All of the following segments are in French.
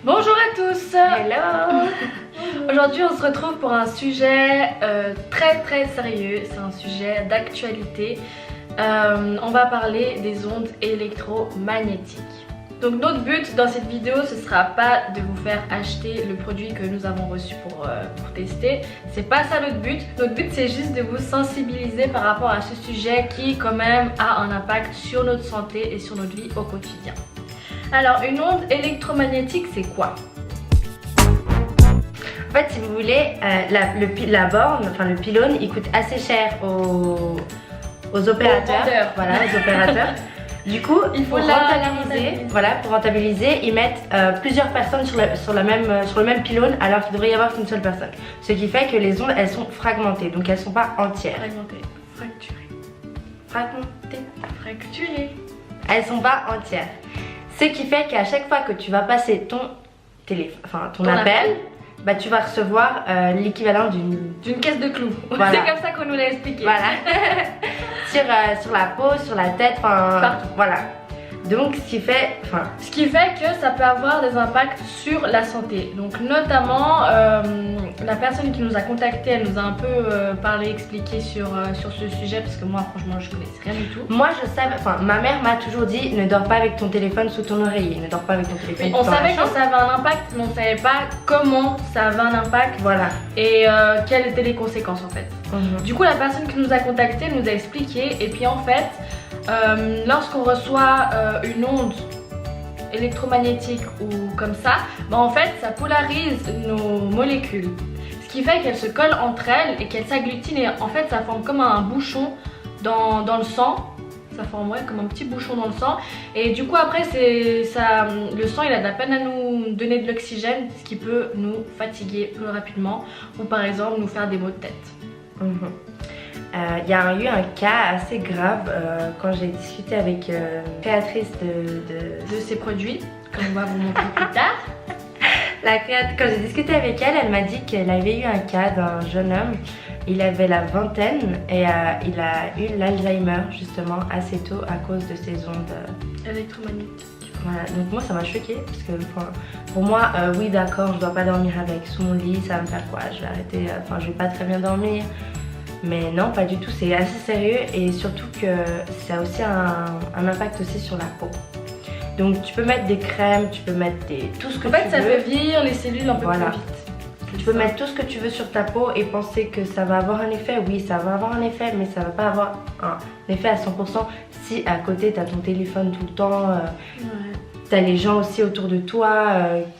Bonjour à tous. Hello. Aujourd'hui on se retrouve pour un sujet très sérieux. C'est un sujet d'actualité. On va parler des ondes électromagnétiques. Donc notre but dans cette vidéo, ce sera pas de vous faire acheter le produit que nous avons reçu pour tester. C'est pas ça notre but. Notre but c'est juste de vous sensibiliser par rapport à ce sujet qui quand même a un impact sur notre santé et sur notre vie au quotidien. Alors une onde électromagnétique c'est quoi? En fait, si vous voulez, la borne, enfin le pylône, il coûte assez cher aux opérateurs. Voilà, aux opérateurs. Du coup, il faut rentabiliser. Voilà, pour rentabiliser, ils mettent plusieurs personnes sur le même pylône, alors qu'il devrait y avoir qu'une seule personne. Ce qui fait que les ondes, elles sont fragmentées, donc elles sont pas entières. Fragmentées, fracturées. Fragmentées, Fracturées. elles sont pas entières. Ce qui fait qu'à chaque fois que tu vas passer ton appel, bah, tu vas recevoir l'équivalent d'une caisse de clous. Voilà. C'est comme ça qu'on nous l'a expliqué. Voilà. sur la peau, sur la tête, enfin partout. Voilà. Donc ce qui fait que ça peut avoir des impacts sur la santé. Donc notamment la personne qui nous a contacté, elle nous a un peu parlé, expliqué sur ce sujet parce que moi franchement je connaissais rien du tout. Moi je savais, ma mère m'a toujours dit ne dors pas avec ton téléphone sous ton oreiller, ne dors pas avec ton téléphone. On savait que ça avait un impact, mais on savait pas comment ça avait un impact. Voilà. Et quelles étaient les conséquences en fait. Du coup la personne qui nous a contacté nous a expliqué et puis en fait lorsqu'on reçoit une onde électromagnétique ou comme ça, bah en fait ça polarise nos molécules, ce qui fait qu'elles se collent entre elles et qu'elles s'agglutinent et en fait ça forme comme un bouchon dans le sang. Ça forme comme un petit bouchon dans le sang et du coup après le sang il a de la peine à nous donner de l'oxygène, ce qui peut nous fatiguer plus rapidement ou par exemple nous faire des maux de tête. Il y a eu un cas assez grave quand j'ai discuté avec une créatrice de ces produits, comme on va vous montrer plus tard. Quand j'ai discuté avec elle, elle m'a dit qu'elle avait eu un cas d'un jeune homme. Il avait la vingtaine et il a eu l'Alzheimer justement assez tôt à cause de ces ondes électromagnétiques. Voilà, donc moi ça m'a choquée parce que pour moi, oui d'accord, je dois pas dormir avec sous mon lit, ça va me faire quoi? Je vais arrêter, je vais pas très bien dormir. Mais non, pas du tout, c'est assez sérieux et surtout que ça a aussi un impact aussi sur la peau. Donc tu peux mettre des crèmes, tu peux mettre tout ce que tu veux. En fait ça fait vieillir les cellules un peu plus vite. Tu peux mettre tout ce que tu veux sur ta peau et penser que ça va avoir un effet. Oui, ça va avoir un effet, mais ça va pas avoir un effet à 100% si à côté tu as ton téléphone tout le temps. Tu as les gens aussi autour de toi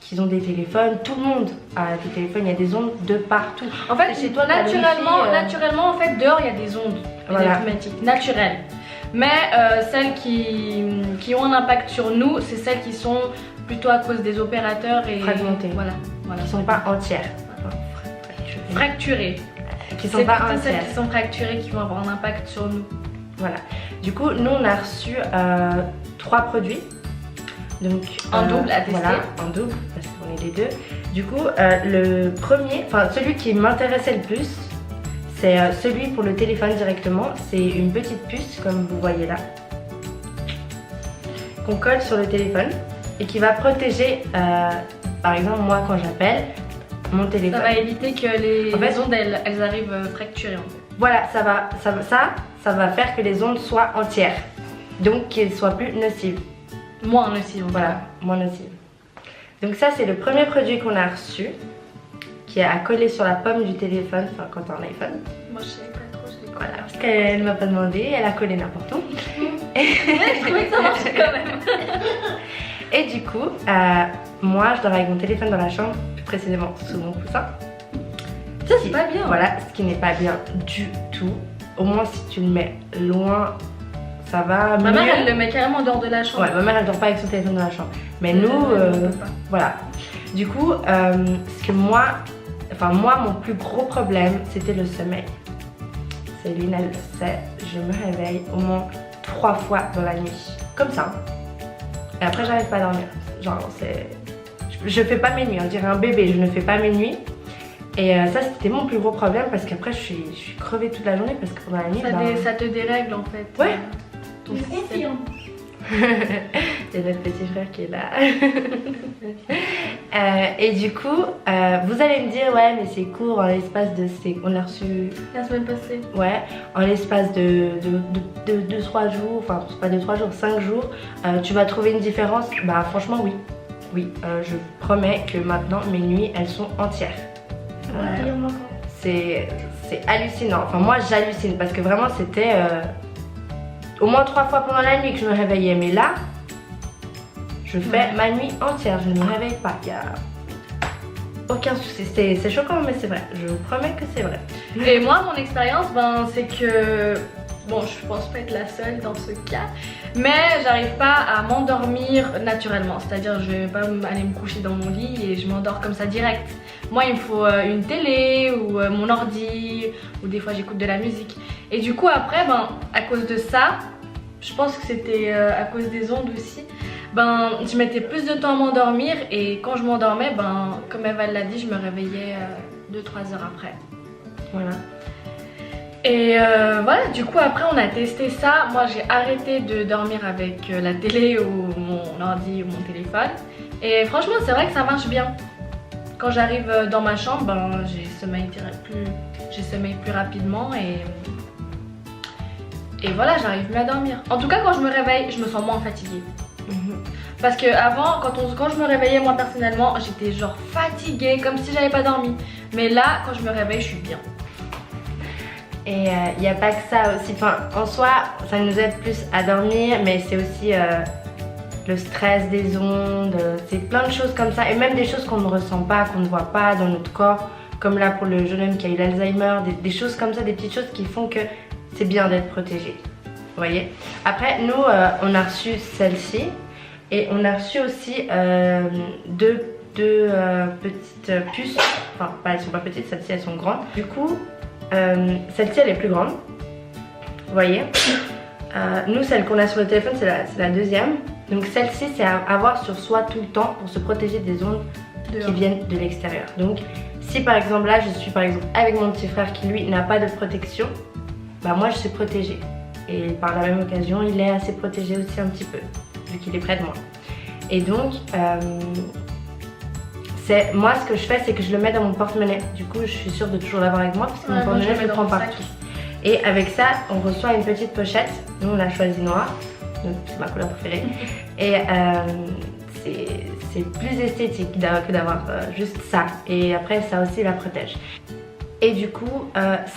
qui ont des téléphones. Tout le monde a des téléphones, il y a des ondes de partout. En fait, chez toi, naturellement, en fait, dehors, il y a des ondes électromagnétiques naturelles. Mais celles qui ont un impact sur nous, c'est celles qui sont plutôt à cause des opérateurs et fragmentées. Voilà, qui sont pas entières. Fracturées. Qui sont pas entières. Celles qui sont fracturées qui vont avoir un impact sur nous. Voilà. Du coup, nous on a reçu 3 produits. Donc en double à tester. Voilà, en double parce qu'on est les deux. Du coup, le premier, celui qui m'intéressait le plus, c'est celui pour le téléphone directement. C'est une petite puce comme vous voyez là, qu'on colle sur le téléphone et qui va protéger, par exemple moi quand j'appelle mon téléphone. Ça va éviter que les ondes elles arrivent fracturées en fait. Voilà, ça va faire que les ondes soient entières, donc qu'elles soient plus nocives. Moins nocives. Voilà, moins nocives. Donc ça c'est le premier produit qu'on a reçu, qui est à coller sur la pomme du téléphone, quand t'as un iPhone. Moi je savais pas trop, je l'ai collé. Voilà, parce qu'elle m'a pas demandé, elle a collé n'importe où. Ouais, je trouvais que ça marchait quand même. Et du coup, moi je dors avec mon téléphone dans la chambre, plus précisément sous mon coussin. Ça c'est pas bien. Voilà, ce qui n'est pas bien du tout. Au moins si tu le mets loin, ça va mieux. Ma mère elle le met carrément dehors de la chambre. Ouais, ma mère elle dort pas avec son téléphone dans la chambre. Mais nous, voilà. Du coup, moi mon plus gros problème c'était le sommeil. Céline elle le sait, je me réveille au moins 3 fois dans la nuit. Comme ça. Et après j'arrive pas à dormir. Genre je fais pas mes nuits, on dirait un bébé, je ne fais pas mes nuits. Et ça c'était mon plus gros problème parce qu'après je suis crevée toute la journée parce que pendant la nuit ça te dérègle en fait. Ouais. ton système. C'est notre petit frère qui est là. Et du coup, vous allez me dire, ouais, mais c'est court en l'espace de. On a reçu. La semaine passée. Ouais, en l'espace de 2-3 jours, enfin, c'est pas 2-3 jours, 5 jours, tu vas trouver une différence. Bah, franchement, oui. Oui, je vous promets que maintenant, mes nuits, elles sont entières. C'est hallucinant. Enfin, moi, j'hallucine parce que vraiment, c'était au moins 3 fois pendant la nuit que je me réveillais. Mais là, je fais ma nuit entière. Je ne me réveille pas. Il y a aucun souci. C'est choquant, mais c'est vrai. Je vous promets que c'est vrai. Et moi, mon expérience, ben, c'est que... Bon, je pense pas être la seule dans ce cas, mais j'arrive pas à m'endormir naturellement. C'est-à-dire, je vais pas aller me coucher dans mon lit et je m'endors comme ça direct. Moi, il me faut une télé ou mon ordi, ou des fois j'écoute de la musique. Et du coup, après, ben, à cause de ça, je pense que c'était à cause des ondes aussi, ben, je mettais plus de temps à m'endormir et quand je m'endormais, ben, comme Eva l'a dit, je me réveillais 2-3 heures après. Voilà. Et voilà, du coup après on a testé ça. Moi j'ai arrêté de dormir avec la télé ou mon ordi ou mon téléphone. Et franchement c'est vrai que ça marche bien. Quand j'arrive dans ma chambre, ben, j'ai sommeil plus rapidement et voilà, j'arrive mieux à dormir. En tout cas quand je me réveille, je me sens moins fatiguée. Parce que avant, quand je me réveillais moi personnellement, j'étais genre fatiguée, comme si j'avais pas dormi. Mais là, quand je me réveille, je suis bien. Et il n'y a pas que ça aussi, enfin, en soi ça nous aide plus à dormir, mais c'est aussi le stress des ondes, c'est plein de choses comme ça, et même des choses qu'on ne ressent pas, qu'on ne voit pas dans notre corps, comme là pour le jeune homme qui a eu l'Alzheimer, des choses comme ça, des petites choses qui font que c'est bien d'être protégé. Vous voyez. Après nous on a reçu celle-ci, et on a reçu aussi deux petites puces, enfin pas, elles sont pas petites, celles-ci elles sont grandes. Du coup celle-ci elle est plus grande, vous voyez. Nous celle qu'on a sur le téléphone c'est la deuxième. Donc celle-ci c'est à avoir sur soi tout le temps pour se protéger des ondes qui viennent de l'extérieur. Donc si par exemple là je suis par exemple avec mon petit frère qui lui n'a pas de protection, bah moi je suis protégée. Et par la même occasion il est assez protégé aussi un petit peu, vu qu'il est près de moi. Et donc moi ce que je fais c'est que je le mets dans mon porte-monnaie. Du coup je suis sûre de toujours l'avoir avec moi parce que mon porte-monnaie je le prends partout. Et avec ça on reçoit une petite pochette. Nous on l'a choisi noir, donc c'est ma couleur préférée. Et c'est plus esthétique que d'avoir juste ça. Et après ça aussi la protège. Et du coup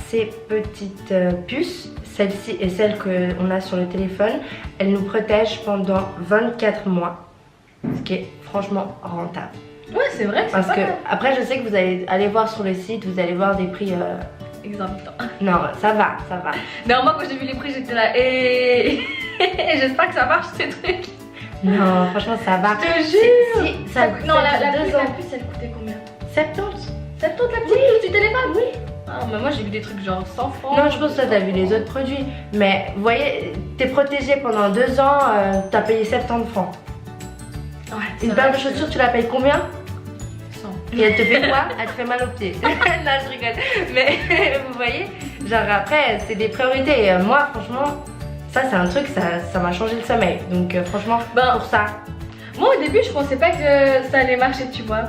ces petites puces, celle-ci et celle qu'on a sur le téléphone, elles nous protègent pendant 24 mois. Ce qui est franchement rentable. Ouais c'est vrai que c'est parce pas que mal. après je sais que vous allez aller voir sur le site, vous allez voir des prix exorbitants. Non ça va, ça va. Non moi quand j'ai vu les prix j'étais là et j'espère que ça marche ces trucs. Non franchement ça va. Je te jure. Si, ça, non la puce elle coûtait combien? 70. 70 la petite puce du téléphone? Oui. Ah mais moi j'ai vu des trucs genre 100 francs. Non je pense que ça t'as vu les autres produits. Mais vous voyez, t'es protégé pendant 2 ans, t'as payé 70 francs. Ouais, une paire de chaussures tu la payes combien? 100. Et elle te fait quoi? Elle te fait mal aux pieds. Non je rigole. Mais vous voyez, genre après c'est des priorités. Et moi franchement ça c'est un truc, ça m'a changé le sommeil. Donc franchement pour ça. Moi au début je pensais pas que ça allait marcher tu vois.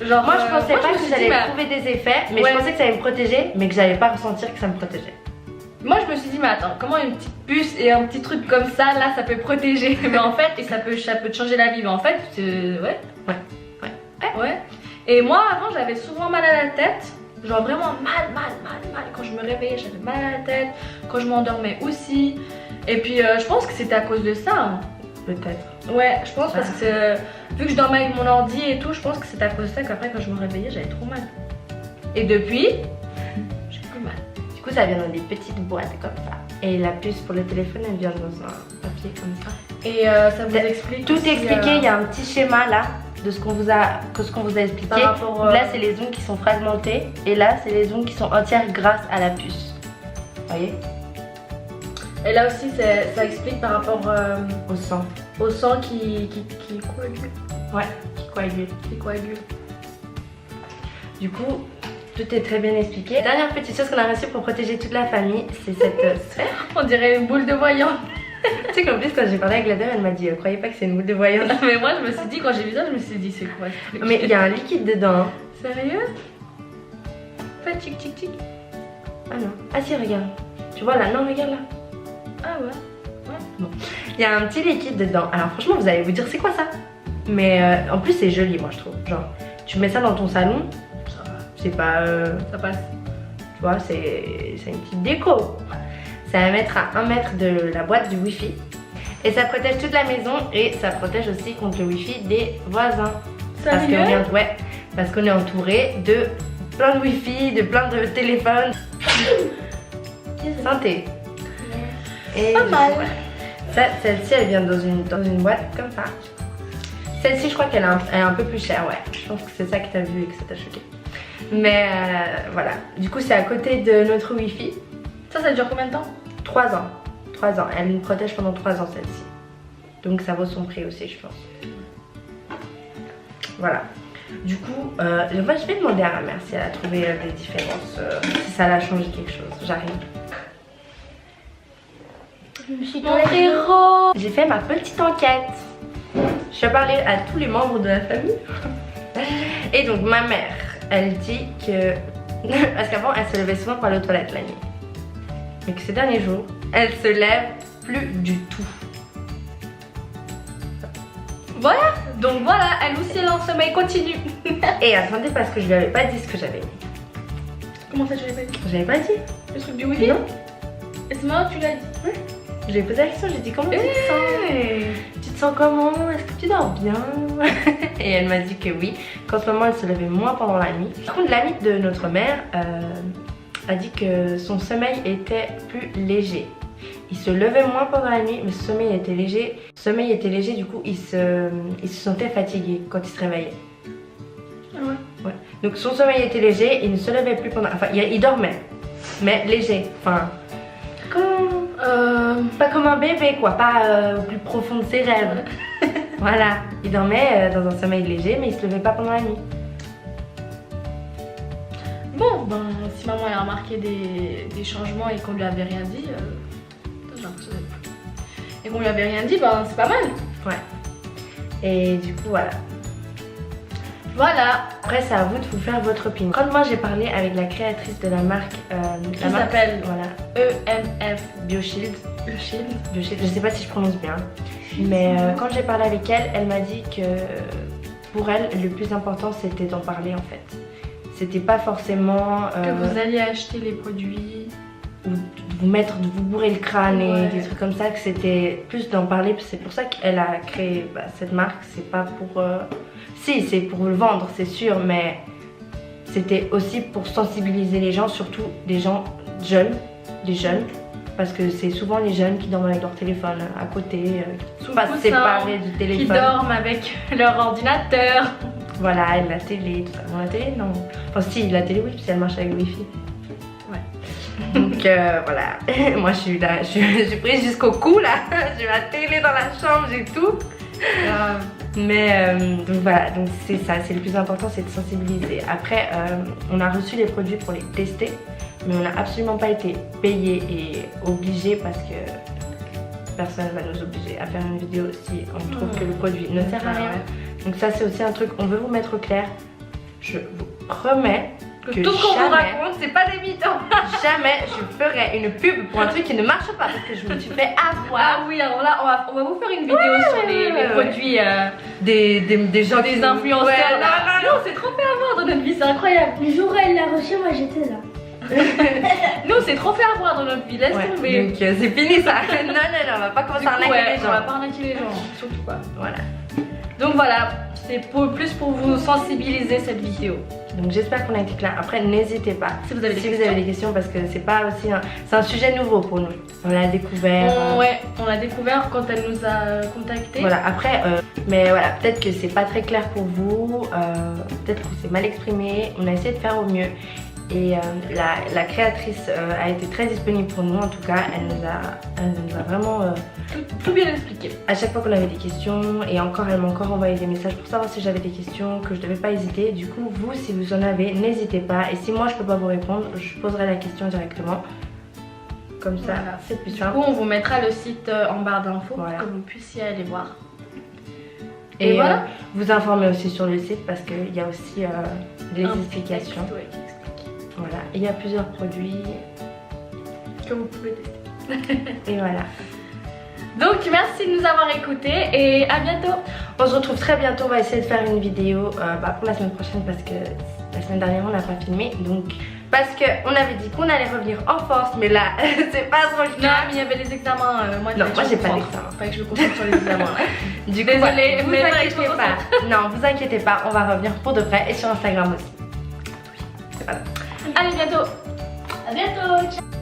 Genre moi je pensais pas que j'allais trouver des effets, mais je pensais que ça allait me protéger, mais que j'allais pas ressentir que ça me protégeait. Moi je me suis dit mais attends, comment une petite puce et un petit truc comme ça là ça peut protéger? Mais en fait, et ça peut te changer la vie, mais en fait ouais. Et moi avant j'avais souvent mal à la tête, genre vraiment mal. Quand je me réveillais j'avais mal à la tête, quand je m'endormais aussi. Et puis je pense que c'était à cause de ça hein. Peut-être. Ouais je pense parce que vu que je dormais avec mon ordi et tout, je pense que c'était à cause de ça qu'après quand je me réveillais j'avais trop mal. Et depuis j'ai plus mal. Du coup ça vient dans des petites boîtes comme ça. Et la puce pour le téléphone elle vient dans un papier comme ça. Et ça vous explique tout aussi, expliqué, il y a un petit schéma là de ce qu'on vous a expliqué. Rapport, là c'est les ondes qui sont fragmentées et là c'est les ondes qui sont entières grâce à la puce. Vous voyez? Et là aussi ça explique par rapport au sang. Au sang qui coagule. Ouais, qui coagule. Du coup tout est très bien expliqué. La dernière petite chose qu'on a reçue pour protéger toute la famille, c'est cette sphère. On dirait une boule de voyant. Tu sais qu'en plus, quand j'ai parlé avec la dame, elle m'a dit croyez pas que c'est une boule de voyance. Mais moi, je me suis dit, quand j'ai vu ça, je me suis dit, c'est quoi ce truc? Mais il y a un liquide dedans. Hein. Sérieux? Fais tic tic tic. Ah non. Ah si, regarde. Tu vois là? Non, regarde là. Ah ouais. Bon. Il y a un petit liquide dedans. Alors franchement, vous allez vous dire c'est quoi ça? Mais en plus, c'est joli, moi je trouve. Genre, tu mets ça dans ton salon. Ça va. C'est pas. Ça passe. Tu vois, c'est une petite déco. Ça va mettre à 1 mètre de la boîte du Wi-Fi. Et ça protège toute la maison et ça protège aussi contre le Wi-Fi des voisins. Parce qu'on est entouré de plein de Wi-Fi, de plein de téléphones. Santé. Et pas mal. Celle-ci, elle vient dans une boîte comme ça. Celle-ci, je crois qu'elle est un peu plus chère, ouais. Je pense que c'est ça que t'as vu et que ça t'a choqué. Mais voilà. Du coup, c'est à côté de notre Wi-Fi. Ça dure combien de temps? 3 ans. 3 ans. Elle nous protège pendant 3 ans, celle-ci. Donc, ça vaut son prix aussi, je pense. Voilà. Du coup, je vais demander à ma mère si elle a trouvé des différences, si ça l'a changé quelque chose. J'arrive. Mon frérot! J'ai fait ma petite enquête. Je suis parlé à tous les membres de la famille. Et donc, ma mère, elle dit que... Parce qu'avant, elle se levait souvent pour aller aux toilettes la nuit. Mais que ces derniers jours, elle se lève plus du tout. Voilà, donc voilà, elle aussi elle est en sommeil continu. Et attendez, parce que je lui avais pas dit ce que j'avais mis. Comment ça, tu l'avais pas dit? J'avais pas dit. Le truc du wifi? Non. Et c'est marrant, tu l'as dit. Oui. Je lui ai posé la question, j'ai dit comment tu te sens? Tu te sens comment? Est-ce que tu dors bien? Et elle m'a dit que oui, qu'en ce moment elle se levait moins pendant la nuit. Par contre, l'amie de notre mère a dit que son sommeil était plus léger. Il se levait moins pendant la nuit, mais son sommeil était léger. Son sommeil était léger, du coup, il se sentait fatigué quand il se réveillait. Ah ouais. Ouais. Donc son sommeil était léger, il ne se levait plus pendant... Enfin, il dormait, mais léger. Enfin, pas comme un bébé, quoi. Pas au plus profond de ses rêves. Voilà. Il dormait dans un sommeil léger, mais il se levait pas pendant la nuit. Bon, ben, si maman a remarqué des changements et qu'on lui avait rien dit... j'ai l'impression d'être... Et qu'on lui avait rien dit, ben c'est pas mal. Ouais. Et du coup, voilà. Voilà. Après, c'est à vous de vous faire votre opinion. Quand moi j'ai parlé avec la créatrice de la marque, qui s'appelle voilà, EMF BioShield. BioShield. Je sais pas si je prononce bien, mais quand j'ai parlé avec elle, elle m'a dit que pour elle, le plus important c'était d'en parler en fait. C'était pas forcément que vous alliez acheter les produits ou de vous bourrer le crâne et des trucs comme ça, que c'était plus d'en parler. C'est pour ça qu'elle a créé cette marque. C'est pas pour si, c'est pour le vendre, c'est sûr, mais c'était aussi pour sensibiliser les gens, surtout des gens jeunes, les jeunes, parce que c'est souvent les jeunes qui dorment avec leur téléphone à côté, qui sont pas séparés du téléphone, qui dorment avec leur ordinateur. Voilà, et la télé, tout ça. Bon, la télé, non. Enfin, si, la télé, oui, parce qu'elle marche avec le Wi-Fi. Ouais. Donc, voilà. Moi, je suis là, je suis prise jusqu'au cou, là. J'ai ma télé dans la chambre, j'ai tout. Mais, donc voilà, donc c'est ça, c'est le plus important, c'est de sensibiliser. Après, on a reçu les produits pour les tester, mais on n'a absolument pas été payé et obligé parce que personne ne va nous obliger à faire une vidéo si on trouve que le produit ne sert à rien. Donc ça c'est aussi un truc, on veut vous mettre au clair. Je vous promets que tout ce qu'on vous raconte, c'est pas évident. Jamais je ferai une pub pour un truc qui ne marche pas parce que je me suis fait avoir. Ah oui, alors là on va vous faire une vidéo sur les produits des gens, des influenceurs. Ouais, non, c'est trop fait avoir dans notre vie, c'est incroyable. Le jour où elle l'a reçu, moi j'étais là. Nous, c'est trop fait avoir dans notre vie, laisse tomber. Donc c'est fini ça. Non, on va pas commencer à arnaquer les gens. On va pas arnaquer les gens, surtout pas. Voilà. Donc voilà, c'est plus pour vous sensibiliser cette vidéo. Donc j'espère qu'on a été clair. Après, n'hésitez pas si vous avez des questions parce que c'est pas aussi c'est un sujet nouveau pour nous. On l'a découvert. Ouais, on l'a découvert quand elle nous a contactés. Voilà, après, mais voilà, peut-être que c'est pas très clair pour vous. Peut-être qu'on s'est mal exprimé. On a essayé de faire au mieux. Et la créatrice a été très disponible pour nous, en tout cas, elle nous a vraiment tout bien expliqué. À chaque fois qu'on avait des questions, et encore, elle m'a encore envoyé des messages pour savoir si j'avais des questions, que je devais pas hésiter. Du coup, vous, si vous en avez, n'hésitez pas. Et si moi je peux pas vous répondre, je poserai la question directement. Comme ça, Voilà. c'est plus Du simple. coup, on vous mettra le site en barre d'infos Voilà. pour que vous puissiez aller voir. Et voilà. vous informer aussi sur le site parce qu'il y a aussi des Un petit explications. texte, ouais, qui explique. Voilà. Et il y a plusieurs produits. Que vous pouvez tester. Et voilà. Donc, merci de nous avoir écoutés et à bientôt. On se retrouve très bientôt. On va essayer de faire une vidéo pour la semaine prochaine parce que la semaine dernière on n'a pas filmé. Donc, parce qu'on avait dit qu'on allait revenir en force, mais là, c'est pas trop le Non, cas. mais il y avait les examens. Non, moi j'ai pas d'examen. Fallait que je me concentre sur les examens. Du coup, Désolée, voilà, vous mais inquiétez je me pas. Non, vous inquiétez pas, on va revenir pour de vrai et sur Instagram aussi. C'est pas grave. Allez, bientôt. À bientôt. Ciao.